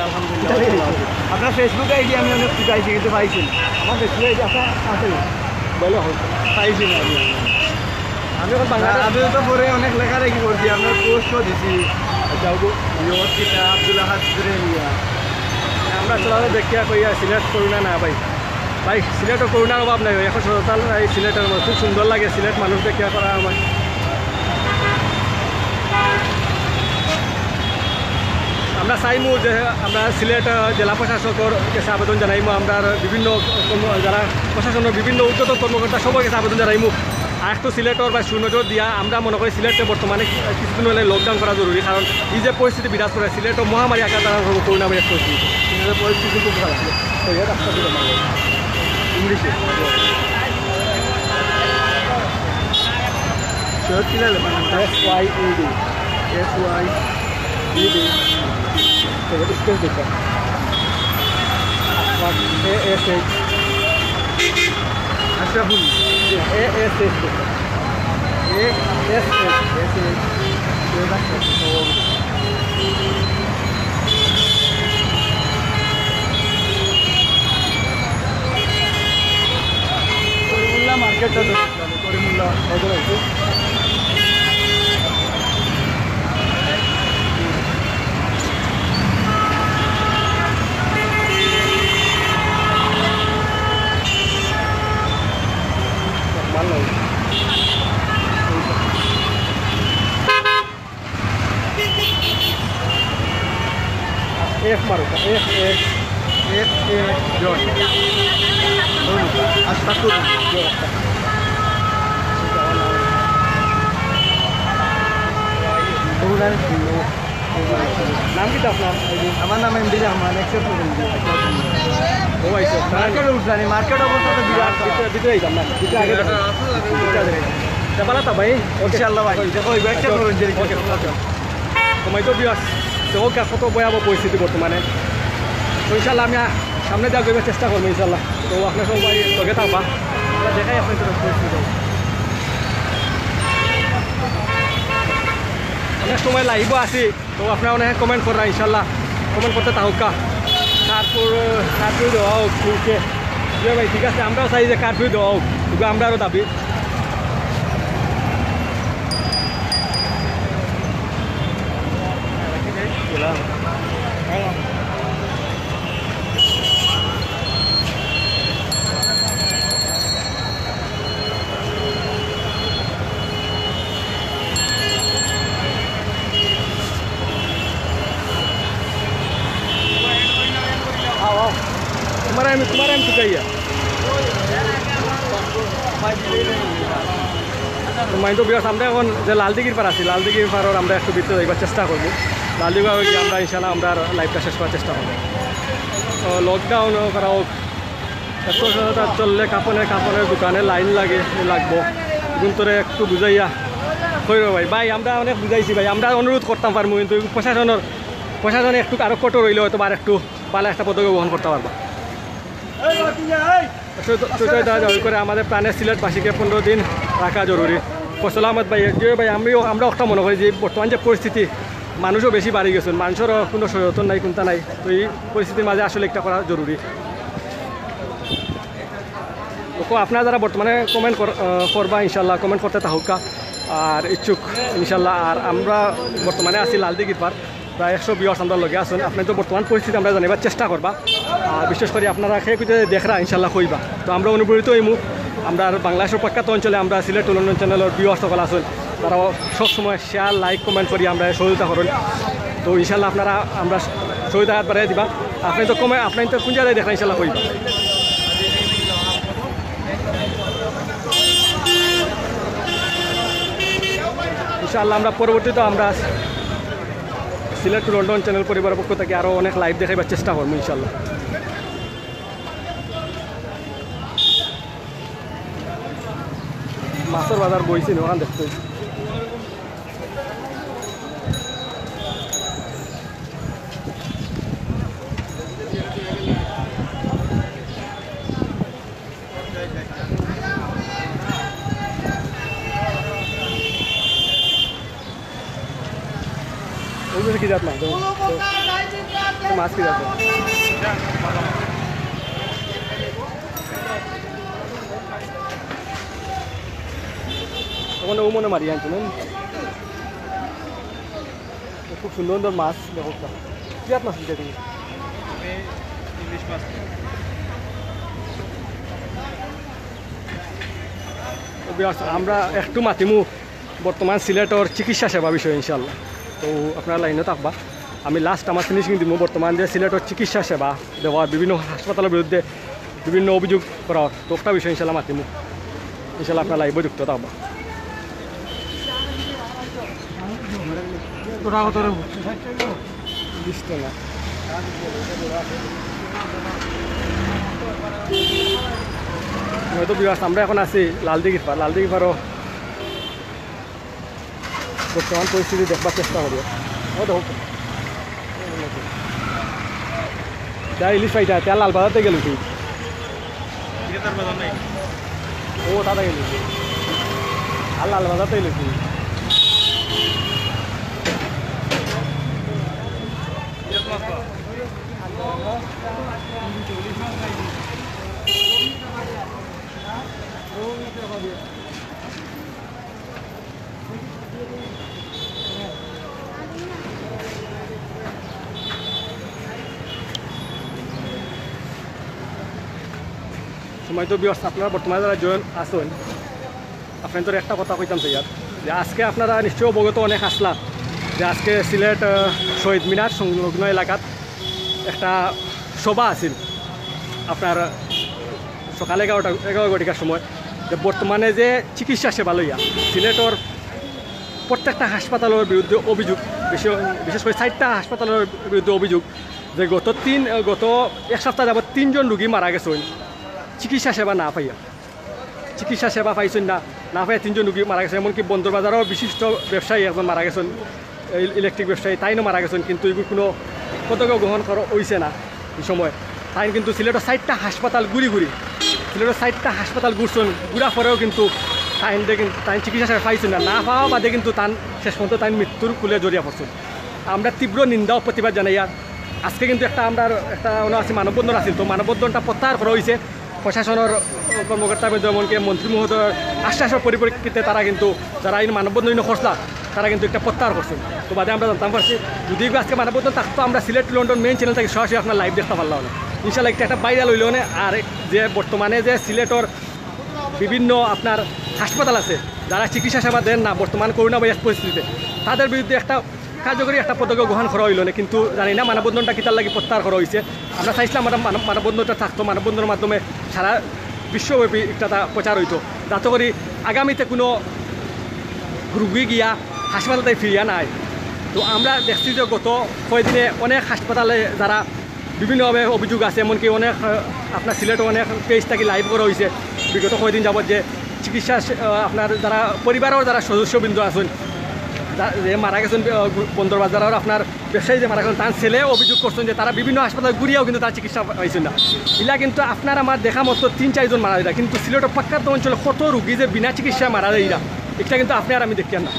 আলহামদুলিল্লাহ আপনার ফেসবুক আইডি আমি অনেক পাইছি কিন্তু পাইছি আমার ফেসবুক আইডি আপনার আছে বলে পাইছি না আমি এখন বাংলা আবেদন তো পরে অনেক লেখালেখি করছি আপনার পোস্টও দিছি আব্দুল আহাদ আমরা চলানো দেখিয়া কইয়া সিলেট করোনা না ভাই ভাই সিলেটও করোনার অভাব নাই এখন সচেতন এই সিলেটের খুব সুন্দর লাগে সিলেট মানুষ দেখিয়া করা আমার আমরা চাইমু যে আমরা সিলেট জেলা প্রশাসকের কাছে আবেদন জানাইমু আমরা বিভিন্ন যারা প্রশাসনের বিভিন্ন উচ্চতর কর্মকর্তা সবার কাছে আবেদন জানাইমু আর একটু সিলেটর বা সুনজর দিয়া আমরা মনে করি সিলেটে বর্তমানে কিছুদিন হলে লকডাউন করা জরুরি কারণ এই যে পরিস্থিতি বিরাজ করে সিলেটও মহামারী আকার দ্বারা করোনা ভাইরাস পরিস্থিতি পরিস্থিতি খুব খারাপ ইংলিশে SYED SYED ASH Ashraful ASH Karimullah মার্কেটটা তো করিমুল্লাহ নজর আছে F मारो F জন আশরাফুল नाम की अपना আমার নাম এমডি রহমান অ্যাকসেপ্ট করুন ও ভাই স্যার মার্কেট উঠলানি মার্কেট অবস্থা তো বিরাট ভিতরে যাম না ভিতরে আগে যাবালা ভাই ইনশাআল্লাহ ভাই দেখো এই ব্যাগটা করুন যে তোমায় তো বিয়াস তো কত ভয়াবহ পরিস্থিতি বর্তমানে তো ইনশাল্লাহ আমি সামনে যা করবার চেষ্টা করবো ইনশাল্লাহ তো আপনার সবাই লগে থাকবা দেখাই আপনার পরিস্থিতি অনেক সময় লাইভ আসি তো আপনারা অনেক কমেন্ট করা ইনশাল্লাহ কমেন্ট করতে থাকা কারফিউ দেওয়া হোক ফুলকে ভাই ঠিক আছে আমরাও চাই যে কারফিউ দেওয়া হোক কিন্তু আমরা আরও দাবি तुम्हारा हम चुकाइए मैं तो বিরাট আমরা এখন যে লালদিঘির পার আছি লালদিঘির পার আমরা একটু ভিতরে যাইবার চেষ্টা করবো লালদিঘি গিয়ে আমরা ইনশাল্লাহ আমরা লাইফটা শেষ করার চেষ্টা করবো তো লকডাউন করা হোক এত চললে কাপড়ের দোকানে লাইন লাগবো গুন্তরে একটু বুঝাইয়া কইব ভাই আমরা অনেক বুঝাইছি ভাই আমরা অনুরোধ করতাম পারবো কিন্তু প্রশাসনে একটু আরও কঠোর রইলে হয়তো আর একটু পালা একটা পদক্ষেপ গ্রহণ করতে পারবা করে আমাদের প্রাণের সিলেটবাসীকে 15 দিন রাখা জরুরি ফসল আহমদ ভাই যে ভাই আমরা একটা মনে করি যে বর্তমান যে পরিস্থিতি মানুষও বেশি বাড়ি গেছেন মানুষেরও কোনো সচেতন নাই কোনটা নাই তো এই পরিস্থিতির মাঝে আসলে একটা করা জরুরি তো আপনারা যারা বর্তমানে কমেন্ট করবা ইনশাল্লাহ কমেন্ট করতে থাকুকা আর ইচ্ছুক ইনশাল্লাহ আর আমরা বর্তমানে আছি লালদিঘির পার প্রায় 100 ভিউয়ার্স আমরা লগে আছেন আপনি তো বর্তমান পরিস্থিতি আমরা জানিবার চেষ্টা করবা আর বিশেষ করে আপনারা খেয়ে খুঁজে দেখরা ইনশাল্লাহ কইবা তো আমরা অনুপ্রেরিত হইমু আমরা বাংলাদেশের প্রখ্যাত অঞ্চলে আমরা সিলেট উন্নয়ন চ্যানেলের ভিউয়ার্স সকল আছেন তারা সবসময় শেয়ার লাইক কমেন্ট করি আমরা সহযোগিতা করেন তো ইনশাল্লাহ আপনারা আমরা সহযোগিতা হাত বাড়াই দিবা আপনি তো কোন জায়গায় দেখরা ইনশাল্লাহ কইবা ইনশাআল্লাহ আমরা পরবর্তীতে আমরা সিলেট টু লন্ডন চ্যানেল পরিবারের পক্ষ থেকে আরও অনেক লাইভ দেখাইবার চেষ্টা করবো ইনশাল্লাহ মাছের বাজার বইছি ওখান দেখতে की जात ना तो मास की जात ওখানে ও মনে মারি আনছো না খুব সুন্দর সুন্দর মাছ দেখো কি মাছ দিতে তুমি ইলিশ মাছ আমরা একটু মাতিমু বর্তমান সিলেটর চিকিৎসা সেবা বিষয় ইনশাল্লাহ তো আপনারা লাইনে থাকবা আমি লাস্ট আমার ফিনিশিং দিব বর্তমান যে সিলেটর চিকিৎসা সেবা দেওয়ার বিভিন্ন হাসপাতালের বিরুদ্ধে বিভিন্ন অভিযোগ করার তো একটা বিষয় ইনশাল্লাহ মাতিমু ইনশাল্লাহ আপনারা লাইভে যুক্ত থাকবা হয়তো বিবাস আমরা এখন আছি লালদিঘির পারও বর্তমান পরিস্থিতি দেখবার চেষ্টা করবো যা ইলিশ পাইতা তা লাল বাজারতে গেল তুই তার বাজার নাই ও দাদা গেল আর লাল বাজারতে গেল তুই সময় তো বিয়স আপনারা বর্তমানে যারা জয়েন আসুন আপনাদের একটা কথা কইতাম স্যার যে আজকে আপনারা নিশ্চয় অবগত অনেক আসলা যে আজকে সিলেট শহীদ মিনার সংলগ্ন এলাকাত একটা সভা আছিল আপনার সকালে 11টার সময় যে বর্তমানে যে চিকিৎসা সেবা লইয়া সিলেটর প্রত্যেকটা হাসপাতালের বিরুদ্ধে অভিযোগ বিশেষ করে 4টা হাসপাতালের বিরুদ্ধে অভিযোগ যে গত এক সপ্তাহ যাবত 3 জন রোগী মারা গেছেন চিকিৎসা সেবা না পাইয়া চিকিৎসা সেবা পাইছেন না পাইয়া 3 জন রোগী মারা গেছে এমনকি বন্দরবাজারের বিশিষ্ট ব্যবসায়ী একজন মারা গেছেন ইলেকট্রিক ব্যবসায়ী তাইনও মারা গেছেন কিন্তু এগুলো কোনো পদক্ষেপ গ্রহণ করা হয়েছে না এই সময় তাই কিন্তু সিলেটের 4টা হাসপাতাল ঘুরি সিলেটের 4টা হাসপাতাল ঘুরছেন ঘুরা পরেও কিন্তু তাই চিকিৎসা সেবা পাইছেন না পাওয়া বাদে কিন্তু তান শেষ পর্যন্ত তাই মৃত্যুর কুলে জড়িয়ে পড়ছেন আমরা তীব্র নিন্দা ও প্রতিবাদ জানাই আর আজকে কিন্তু আমরা একটা আছে মানববন্ধন আছিল তো মানববন্ধনটা প্রত্যাহার করা হয়েছে প্রশাসনের কর্মকর্তা এমনকি মন্ত্রী মহোদয়ের আশ্বাসের পরিপ্রেক্ষিতে তারা কিন্তু যারা এই মানববন্ধন খসলা তারা কিন্তু একটা প্রত্যাহার করছেন তো বাদে আমরা জানতাম পারছি যদি আজকে মানববন্ধন থাকতো আমরা সিলেট লন্ডন মেইন চ্যানেল থেকে সরাসরি আপনার লাইভ দেখতে পারলাম না ইনশাল্লাহ একটা ভাইরাল হইল না আর যে বর্তমানে যে সিলেটর বিভিন্ন আপনার হাসপাতাল আছে যারা চিকিৎসা সেবা দেন না বর্তমান করোনা ভাইরাস পরিস্থিতিতে তাদের বিরুদ্ধে একটা কার্যকরী একটা পদক্ষেপ গ্রহণ করা হইল না কিন্তু জানি না মানববন্ধনটা কিতার লাগে প্রত্যাহার করা হয়েছে আমরা চাইছিলাম মানববন্ধনটা থাকতো মানববন্ধনের মাধ্যমে সারা বিশ্বব্যাপী একটা প্রচার হইতো যাতে করে আগামীতে কোনো রুগী গিয়া হাসপাতালে ফিরিয়া নাই তো আমরা দেখছি যে গত কয়েকদিনে অনেক হাসপাতালে যারা বিভিন্নভাবে অভিযোগ আছে এমনকি অনেক আপনার সিলেটে অনেক পেজ থাকি লাইভ করা হয়েছে বিগত কয়েকদিন যাবত যে চিকিৎসা আপনার যারা পরিবারের যারা সদস্যবৃন্দ আছেন যে মারা গেছেন বন্দরবাজারের আপনার ব্যবসায়ী যে মারা গেছেন তার ছেলে অভিযোগ করছেন যে তারা বিভিন্ন হাসপাতালে ঘুরিয়েও কিন্তু তার চিকিৎসা পাইছেন না এলা কিন্তু আপনার আমার দেখা মতো 3-4 জন মারা যায় কিন্তু সিলেটের প্রখ্যাত অঞ্চলে কত রুগী যে বিনা চিকিৎসায় মারা যায় এরা এটা কিন্তু আপনি আর আমি দেখি না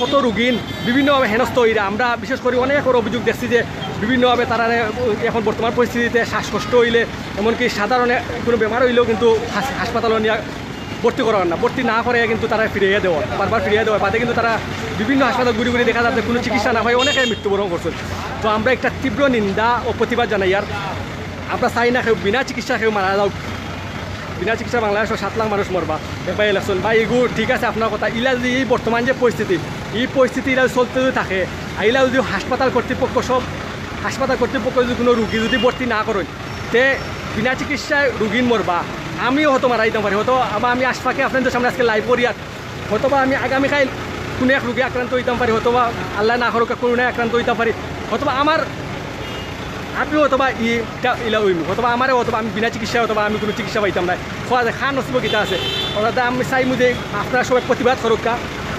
কত রুগীন বিভিন্নভাবে হেনস্থ হইরা আমরা বিশেষ করে অনেক অভিযোগ দেখছি যে বিভিন্নভাবে তারা এখন বর্তমান পরিস্থিতিতে শ্বাসকষ্ট হইলে এমনকি সাধারণ কোনো বেমার হইলেও কিন্তু হাসপাতালে নিয়ে ভর্তি করার না ভর্তি না করে কিন্তু তারা ফিরিয়ে দেওয়া বারবার ফিরিয়ে দেওয়া বাদে কিন্তু তারা বিভিন্ন হাসপাতাল ঘুরে দেখা যাচ্ছে কোনো চিকিৎসা না হয় অনেকে মৃত্যুবরণ করছেন তো আমরা একটা তীব্র নিন্দা ও প্রতিবাদ জানাই আর আমরা চাই না কেউ বিনা চিকিৎসা কেউ মারা যাও বিনা চিকিৎসা বাংলাদেশের 7 লাখ মানুষ মরবা একবার ইলেকশন বা এগুলো ঠিক আছে আপনার কথা ইলা যদি এই বর্তমান যে পরিস্থিতি এই পরিস্থিতি ইলা চলতে যদি থাকে আইলা যদি হাসপাতাল কর্তৃপক্ষ যদি কোনো রুগী যদি ভর্তি না করেন তে বিনা চিকিৎসায় রুগীন মরবা আমিও হয়তো মারা দিতে পারি হয়তো আবার আমি আশপাশে আপনাদের সামনে আজকে লাইভ করি আর হয়তো বা আমি আগামীকাল কোনো এক রুগী আক্রান্ত হইতে পারি হয়তো বা আল্লাহ না করুক করোনায় আক্রান্ত হইতে পারি অথবা আমার আপনিও অথবা ইলা হইম অথবা আমারও অথবা আমি বিনা চিকিৎসায় অথবা আমি কোনো চিকিৎসা পাইতাম না খোয়া যায় খান নসিব গীতা আছে অর্থাৎ আমি চাইমু যে আপনারা সবাই প্রতিবাদ করুক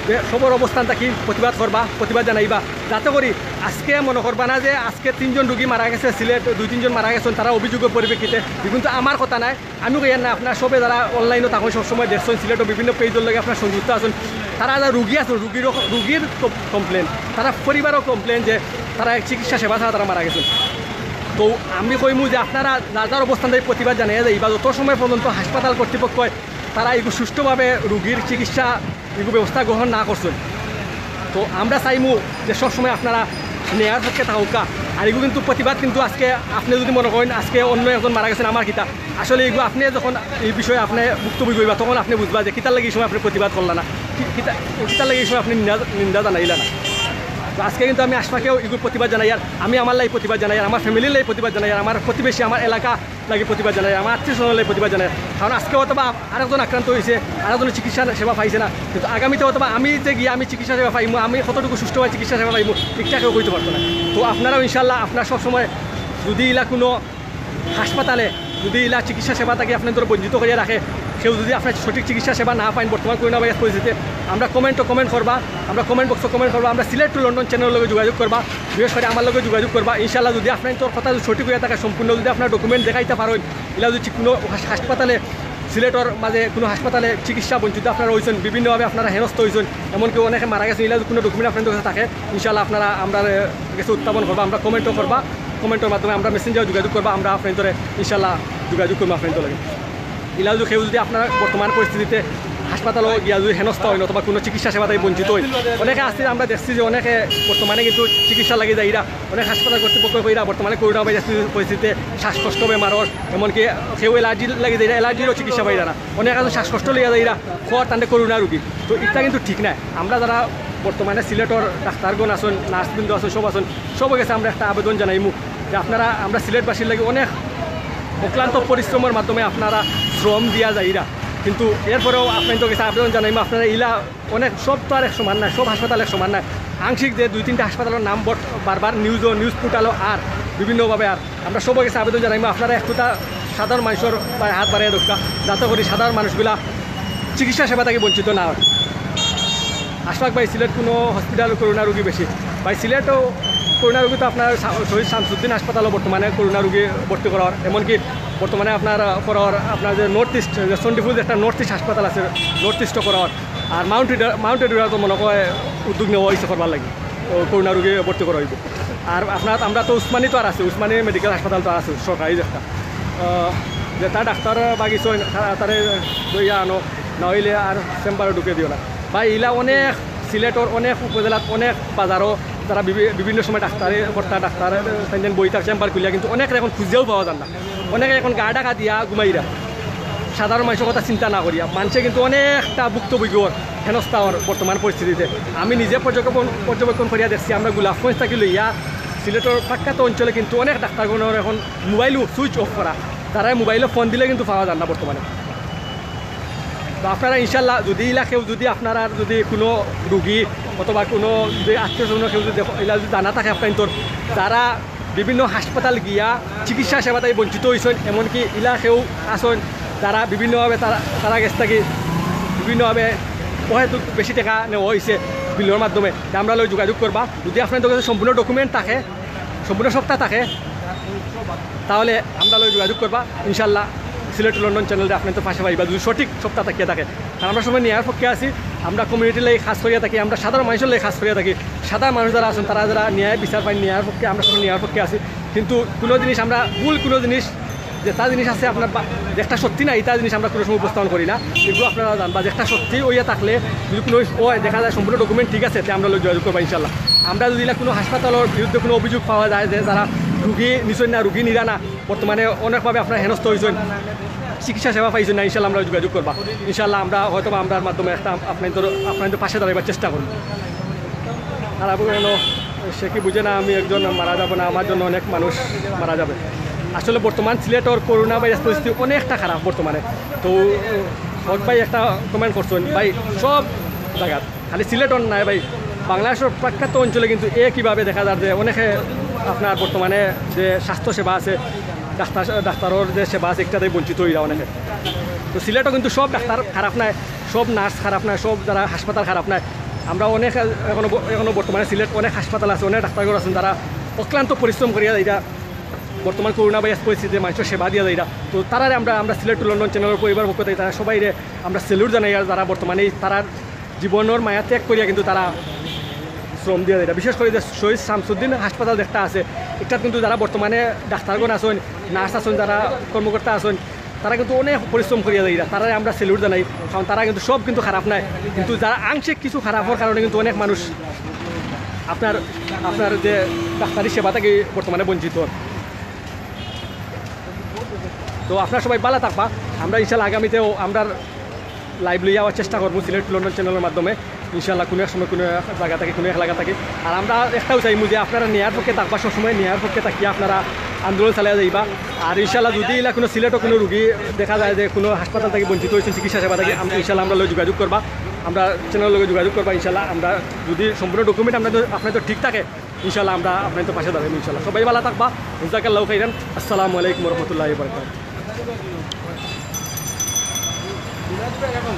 যে সবর অবস্থান থাকি প্রতিবাদ করবা প্রতিবাদ জানাইবা যাতে করি আজকে মনে করবা না যে আজকে 3 জন রোগী মারা গেছে সিলেট 2-3 জন মারা গেছেন তারা অভিযোগের পরিপ্রেক্ষিতে কিন্তু আমার কথা নাই আমিও কইয়া না আপনার সবে যারা অনলাইনে তখন সবসময় দেখছেন সিলেটের বিভিন্ন পেজের লগে আপনার সংযুক্ত আছেন তারা যারা রুগী আছেন রুগীর কমপ্লেন তারা পরিবারও কমপ্লেন যে তারা চিকিৎসা সেবা ছাড়া তারা মারা গেছেন তো আমি কইমু যে আপনারা যার অবস্থান থেকে প্রতিবাদ জানিয়ে যাই বা যত সময় পর্যন্ত হাসপাতাল কর্তৃপক্ষ তারা এগুলো সুষ্ঠুভাবে রুগীর চিকিৎসা এগুলো ব্যবস্থা গ্রহণ না করছেন তো আমরা চাইমু যে সবসময় আপনারা নেয়ার পক্ষে থাকুকা আর এগুলো কিন্তু প্রতিবাদ কিন্তু আজকে আপনি যদি মনে করেন আজকে অন্য একজন মারা গেছেন আমার কিতা আসলে এগুলো আপনি যখন এই বিষয়ে আপনি ভুক্তভোগী হইবা তখন আপনি বুঝবা যে কিতার লাগে এই সময় আপনি প্রতিবাদ করলেন না কিতার লাগে এই সময় আপনি নিন্দা জানাইলেন না তো আজকে কিন্তু আমি আশপাশেও এগুলো প্রতিবাদ জানাই আর আমি আমার লাই প্রতিবাদ জানাই আর আমার ফ্যামিলির লাই প্রতিবাদ জানাই আর আমার প্রতিবেশী আমার এলাকা লাগে প্রতিবাদ জানাই আমার আত্মীয়স্বজনের লাই প্রতিবাদ জানাই কারণ আজকে অথবা আরেকজন আক্রান্ত হয়েছে আরেকজনের চিকিৎসা সেবা পাইছে না কিন্তু আগামীতে অথবা আমি যে গিয়ে আমি চিকিৎসা সেবা পাইমু আমি কতটুকু সুষ্ঠুভাবে চিকিৎসা সেবা পাইমু ঠিকঠাকও করতে পারতো না তো আপনারাও ইনশাল্লাহ আপনার সবসময় যদি ইলা কোনো হাসপাতালে যদি ইলা চিকিৎসা সেবা থাকে আপনাদের বঞ্চিত করিয়া রাখে কেউ যদি আপনার সঠিক চিকিৎসা সেবা না পাইন বর্তমান করোনা ভাইরাস পরিস্থিতিতে আমরা কমেন্ট করবা, আমরা কমেন্ট বক্সে কমেন্ট করবা, আমরা সিলেট টু লন্ডন চ্যানেলের লগে যোগাযোগ করবা, বিশেষ করে আমার লগে যোগাযোগ করবা। ইনশাল্লাহ যদি আপনার তোর কথা সঠিক হয়ে থাকে সম্পূর্ণ যদি আপনার ডকুমেন্ট দেখাইতে পারেন, এলা যদি কোনো হাসপাতালে সিলেটর মাঝে কোনো হাসপাতালে চিকিৎসা বঞ্চিত আপনারা হয়েছেন, বিভিন্নভাবে আপনারা হেনস্থ হয়েছেন, এমনকি অনেকে মারা গেছেন, এলা কোনো ডকুমেন্ট আপনাদের কাছে থাকে ইনশাল্লাহ আপনারা আমরা কাছে উত্থাপন করবা, আমরা কমেন্টও করবা, কমেন্টের মাধ্যমে আমরা মেসেঞ্জারে যোগাযোগ করবা, আমরা আপনাদের ইনশাল্লাহ যোগাযোগ করবো আপনাদের লাগে। এলা যদি কেউ যদি আপনার বর্তমান পরিস্থিতিতে হাসপাতালও গিয়া যদি হেনস্থ হয় অথবা কোনো চিকিৎসা সেবা তাই বঞ্চিত হয়, অনেকে আসছে আমরা দেখছি যে অনেকে বর্তমানে কিন্তু চিকিৎসা লাগে যায়, অনেক হাসপাতাল কর্তৃপক্ষ কইরা বর্তমানে করোনা ভাইরাস পরিস্থিতিতে শ্বাসকষ্ট বেমারর, এমনকি কেউ এলার্জি লাগে যায়, এলার্জিরও চিকিৎসা পাই না, অনেক আছে শ্বাসকষ্ট লেগে যায় খোয়ার তান্ডে করোনা রুগী। তো এটা কিন্তু ঠিক নাই। আমরা যারা বর্তমানে সিলেটর ডাক্তারগণ আসুন, নার্সবৃন্দ আসুন, সব আসুন, সবার কাছে আমরা একটা আবেদন জানাইমু যে আপনারা আমরা সিলেটবাসীর লাগে অনেক অক্লান্ত পরিশ্রমের মাধ্যমে আপনারা শ্রম দিয়া যাইরা, কিন্তু এরপরেও আপনাদের কাছে আবেদন জানাইমু আপনারা ইলা অনেক সব তো আর এক সমান নাই, সব হাসপাতাল এক সমান নাই। আংশিক যে 2-3টা হাসপাতালের নাম বারবার নিউজ পোর্টালও আর বিভিন্নভাবে আর আমরা সবার কাছে আবেদন জানাইমু আপনারা একটুটা সাধারণ মানুষের হাত বাড়িয়ে দরকার, যাতে করে সাধারণ মানুষগুলা চিকিৎসা সেবা থেকে বঞ্চিত না হয়। আশফাক ভাই সিলেট কোনো হসপিটাল করোনা রুগী বেশি ভাই, সিলেটও করোনা রুগী তো আপনার শহীদ শামসুদ্দিন হাসপাতালও বর্তমানে করোনা রুগী ভর্তি করার, এমনকি বর্তমানে আপনার করার আপনার যে নর্থ ইস্ট যে সন্ডিপুর একটা নর্থ ইস্ট হাসপাতাল আছে নর্থ ইস্টও করার, আর মাউন্ট এডুরা তো মনে হয় উদ্যোগ নেওয়া হয়েছে করবার লাগে করোনা রুগী ভর্তি করা হইব। আর আপনার আমরা তো উসমানি তো আর আছে, উসমানি মেডিকেল হাসপাতাল তো আছে সরকারি একটা, যে তার ডাক্তার বাগিছ তারে দইয়া আনো নইলে আর চেম্বারে ঢুকে দিও না ভাই। ইলা অনেক সিলেটর অনেক উপজেলাত অনেক বাজারও তারা বিভিন্ন সময় ডাক্তারে কর্তা ডাক্তার বইতার চেম্বার খুলিয়া, কিন্তু অনেক এখন খুঁজেও পাওয়া যান না, অনেকে এখন গা ডাকা দিয়া ঘুমাইরা সাধারণ মানুষের কথা চিন্তা না করিয়া, মানুষে কিন্তু অনেকটা ভুক্তভোগীর হেনস্থার বর্তমান পরিস্থিতিতে। আমি নিজে পর্যবেক্ষণ করিয়া দেখছি, আমরা গোলাপগঞ্জ থাকি লইয়া সিলেটর প্রখ্যাত অঞ্চলে কিন্তু অনেক ডাক্তারগণের এখন মোবাইলও সুইচ অফ করা, তারা মোবাইলে ফোন দিলে কিন্তু পাওয়া যান না বর্তমানে। তো আপনারা ইনশাল্লাহ যদি এলাকাও যদি আপনারা যদি কোনো রুগী অথবা কোনো যদি আত্মীয়স্বজন কেউ যদি এলা যদি জানা থাকে আপনার তোর যারা বিভিন্ন হাসপাতাল গিয়া চিকিৎসা সেবা তাই বঞ্চিত হয়েছেন, এমনকি এলাকাও আসেন যারা বিভিন্নভাবে তারা গেছে থাকি বিভিন্নভাবে হয়তো বেশি টাকা নেওয়া হয়েছে বিলের মাধ্যমে, আমরা লই যোগাযোগ করবা। যদি আপনাদের কাছে সম্পূর্ণ ডকুমেন্ট থাকে, সম্পূর্ণ সপ্তাহ থাকে, তাহলে আমরা লই যোগাযোগ করবা ইনশাল্লাহ। সিলেট লন্ডন চ্যানেলটা আপনার তো পাশে পাইবা যদি সঠিক সপ্তাহ থাকিয়ে থাকে, কারণ আমরা সময় নেওয়ার পক্ষে আছি, আমরা কমিউনিটির লাগে খাস করিয়া থাকি, আমরা সাধারণ মানুষের লাগে খাস করিয়া থাকি। সাধারণ মানুষ যারা আছেন তারা যারা ন্যায় বিচার পাই নেওয়ার পক্ষে আমরা সময় নেওয়ার পক্ষে আছি, কিন্তু কোনো জিনিস আমরা ভুল কোনো জিনিস যে তা জিনিস আছে আপনার একটা সত্যি না এটা জিনিস আমরা কোনো সময় উপস্থাপন করি না, এগুলো আপনারা জানবা যে একটা সত্যি ওইয়া থাকলে যদি কোনো দেখা যায় সম্পূর্ণ ডকুমেন্ট ঠিক আছে তে আমরা যোগাযোগ করবো ইনশাল্লাহ। আমরা যদি কোনো হাসপাতালের বিরুদ্ধে কোনো অভিযোগ পাওয়া যায় যে যারা রুগী নিছেন না রুগী নিরা না বর্তমানে অনেকভাবে আপনারা হেনস্থ হয়েছেন, চিকিৎসা সেবা পাইছেন না, ইনশাল্লাহ আমরা যোগাযোগ করবা ইনশাল্লাহ। আমরা হয়তো আমরার মাধ্যমে একটা আপনাদের পাশে দাঁড়াবার চেষ্টা করব। আর আপনার সে কি বুঝে না আমি একজন মারা যাব না, আমার জন্য অনেক মানুষ মারা যাবে। আসলে বর্তমান সিলেটর করোনা ভাইরাস পরিস্থিতি অনেকটা খারাপ বর্তমানে। তো হক ভাই একটা কমেন্ট করছেন ভাই সব জায়গার খালি সিলেটর নাই ভাই, বাংলাদেশের প্রখ্যাত অঞ্চলে কিন্তু কীভাবে দেখা যায় যে অনেকে আপনার বর্তমানে যে স্বাস্থ্যসেবা আছে ডাক্তারের যে সেবা আছে একটাতে বঞ্চিত হইরা অনেকে। তো সিলেটও কিন্তু সব ডাক্তার খারাপ নাই, সব নার্স খারাপ নাই, সব যারা হাসপাতাল খারাপ নাই। আমরা অনেক এখনো বর্তমানে সিলেট অনেক হাসপাতাল আছে, অনেক ডাক্তারগণ আছেন তারা অক্লান্ত পরিশ্রম করিয়া এটা বর্তমান করোনা ভাইরাস পরিস্থিতিতে মানুষের সেবা দিয়া যায়। তো তারারে আমরা সিলেট টু লন্ডন চ্যানেলের পরিবার পক্ষ থেকে তারা সবাই আমরা সেলুট জানাই, আর যারা বর্তমানে তারার জীবনের মায়া ত্যাগ করিয়া কিন্তু তারা শ্রম দিয়ে যায়। বিশেষ করে যে শহীদ শামসুদ্দিন হাসপাতাল একটা আছে এটা কিন্তু যারা বর্তমানে ডাক্তারগণ আছেন নার্স আছেন যারা কর্মকর্তা আছেন তারা কিন্তু অনেক পরিশ্রম করিয়া যায়, তারা আমরা সেলুট জানাই, কারণ তারা কিন্তু সব কিন্তু খারাপ নাই, কিন্তু যারা আংশিক কিছু খারাপ হওয়ার কারণে কিন্তু অনেক মানুষ আপনার যে ডাক্তারি সেবা থেকে বর্তমানে বঞ্চিত। তো আপনারা সবাই ভালো থাকবা, আমরা ইনশাল্লাহ আগামীতেও আমরা লাইভ লইয়া যাওয়ার চেষ্টা করবো সিলেট লন্ডন চ্যানেলের মাধ্যমে ইনশাল্লাহ। কোনো এক সময় কোনো এক জায়গা থাকে কোনো এক এলাকা থাকে, আর আমরা একটাও চাইমু যে আপনারা নেওয়ার পক্ষে থাকবা, সবসময় নেওয়ার পক্ষে থাকিয়া আপনারা আন্দোলন চালিয়ে যাইবা। আর ইনশাল্লাহ যদি এলা কোনো সিলেটও কোনো রুগী দেখা যায় যে কোনো হাসপাতাল থেকে বঞ্চিত হয়েছেন চিকিৎসা সেবা থেকে, ইনশাল্লাহ আমরা যোগাযোগ করবা, আমরা চ্যানেলের লগে যোগাযোগ করবা ইনশাল্লাহ। আমরা যদি সম্পূর্ণ ডকুমেন্ট আপনার তো ঠিক থাকে ইনশাল্লাহ আমরা আপনার তো পাশে দাঁড়াবো ইনশাল্লাহ। সবাই ভালো থাকবা, জাযাকাল্লাহু খাইরান। আসসালামু আলাইকুম ওয়া রাহমাতুল্লাহি ওয়া বারাকাতুহু। এখন